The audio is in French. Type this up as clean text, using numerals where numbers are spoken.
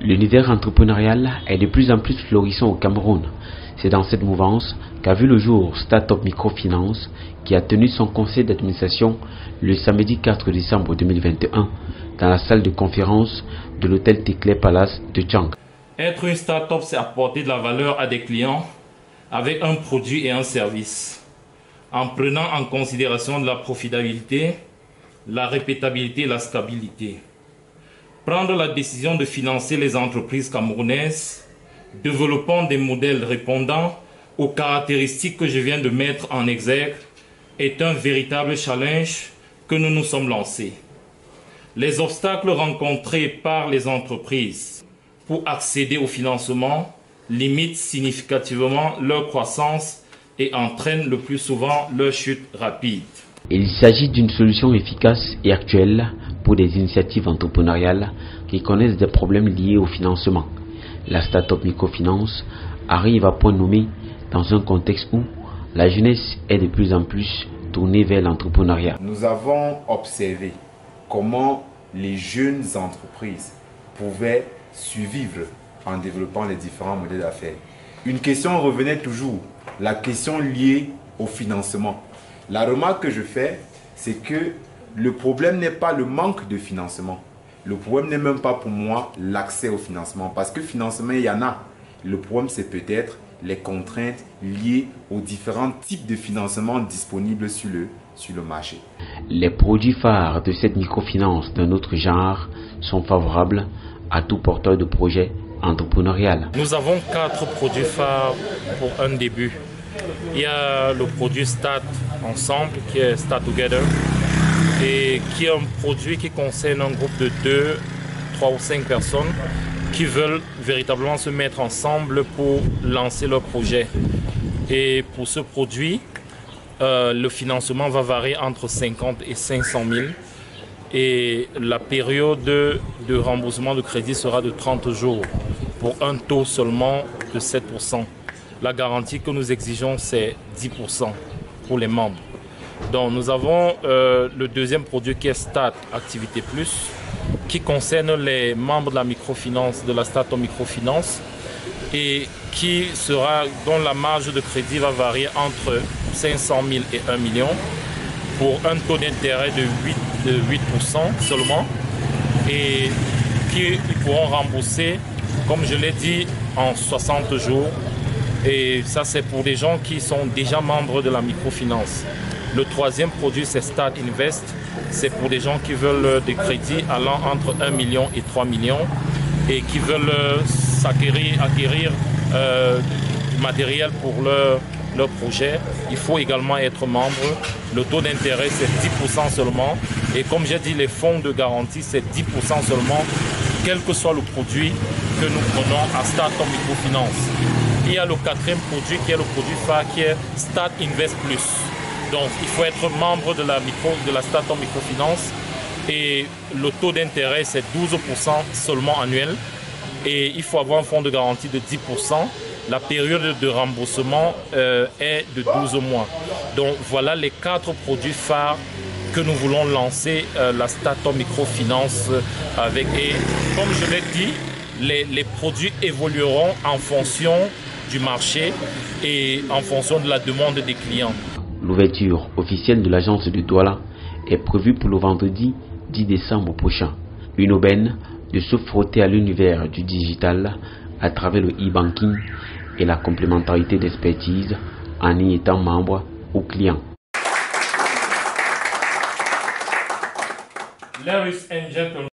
L'univers entrepreneurial est de plus en plus florissant au Cameroun. C'est dans cette mouvance qu'a vu le jour Startup Microfinance qui a tenu son conseil d'administration le samedi 4 décembre 2021 dans la salle de conférence de l'hôtel Teclé Palace de Djang. Être une start-up, c'est apporter de la valeur à des clients avec un produit et un service, en prenant en considération de la profitabilité, la répétabilité et la stabilité. Prendre la décision de financer les entreprises camerounaises, développant des modèles répondant aux caractéristiques que je viens de mettre en exergue, est un véritable challenge que nous nous sommes lancés. Les obstacles rencontrés par les entreprises pour accéder au financement limitent significativement leur croissance et entraînent le plus souvent leur chute rapide. Il s'agit d'une solution efficace et actuelle pour des initiatives entrepreneuriales qui connaissent des problèmes liés au financement. La Startup Microfinance arrive à point nommé dans un contexte où la jeunesse est de plus en plus tournée vers l'entrepreneuriat. Nous avons observé comment les jeunes entreprises pouvaient survivre en développant les différents modèles d'affaires. Une question revenait toujours, la question liée au financement. La remarque que je fais, c'est que le problème n'est pas le manque de financement. Le problème n'est même pas pour moi l'accès au financement, parce que financement, il y en a. Le problème, c'est peut-être les contraintes liées aux différents types de financement disponibles sur le marché. Les produits phares de cette microfinance d'un autre genre sont favorables à tout porteur de projet entrepreneurial. Nous avons 4 produits phares pour un début. Il y a le produit Start Ensemble, qui est Start Together, et qui est un produit qui concerne un groupe de 2, 3 ou 5 personnes qui veulent véritablement se mettre ensemble pour lancer leur projet. Et pour ce produit, le financement va varier entre 50 et 500 000. Et la période de remboursement de crédit sera de 30 jours pour un taux seulement de 7%. La garantie que nous exigeons, c'est 10% pour les membres. Donc nous avons le deuxième produit qui est Start Activité Plus, qui concerne les membres de la microfinance, de la Startup Microfinance, et dont la marge de crédit va varier entre 500 000 et 1 million pour un taux d'intérêt de 8% seulement, et qui pourront rembourser, comme je l'ai dit, en 60 jours. Et ça, c'est pour des gens qui sont déjà membres de la microfinance. Le troisième produit, c'est Start Invest. C'est pour des gens qui veulent des crédits allant entre 1 million et 3 millions et qui veulent acquérir du matériel pour leur projet. Il faut également être membre. Le taux d'intérêt, c'est 10% seulement. Et comme j'ai dit, les fonds de garantie, c'est 10% seulement, quel que soit le produit que nous prenons à Startup Microfinance. Il y a le quatrième produit qui est le produit phare qui est Start Invest Plus. Donc il faut être membre de la Startup Microfinance et le taux d'intérêt c'est 12% seulement annuel et il faut avoir un fonds de garantie de 10%. La période de remboursement est de 12 mois. Donc voilà les 4 produits phares que nous voulons lancer la Startup Microfinance avec. Et comme je l'ai dit, les produits évolueront en fonction du marché et en fonction de la demande des clients. L'ouverture officielle de l'agence de Douala est prévue pour le vendredi 10 décembre prochain. Une aubaine de se frotter à l'univers du digital à travers le e-banking et la complémentarité d'expertise en y étant membre ou client. Ladies and gentlemen.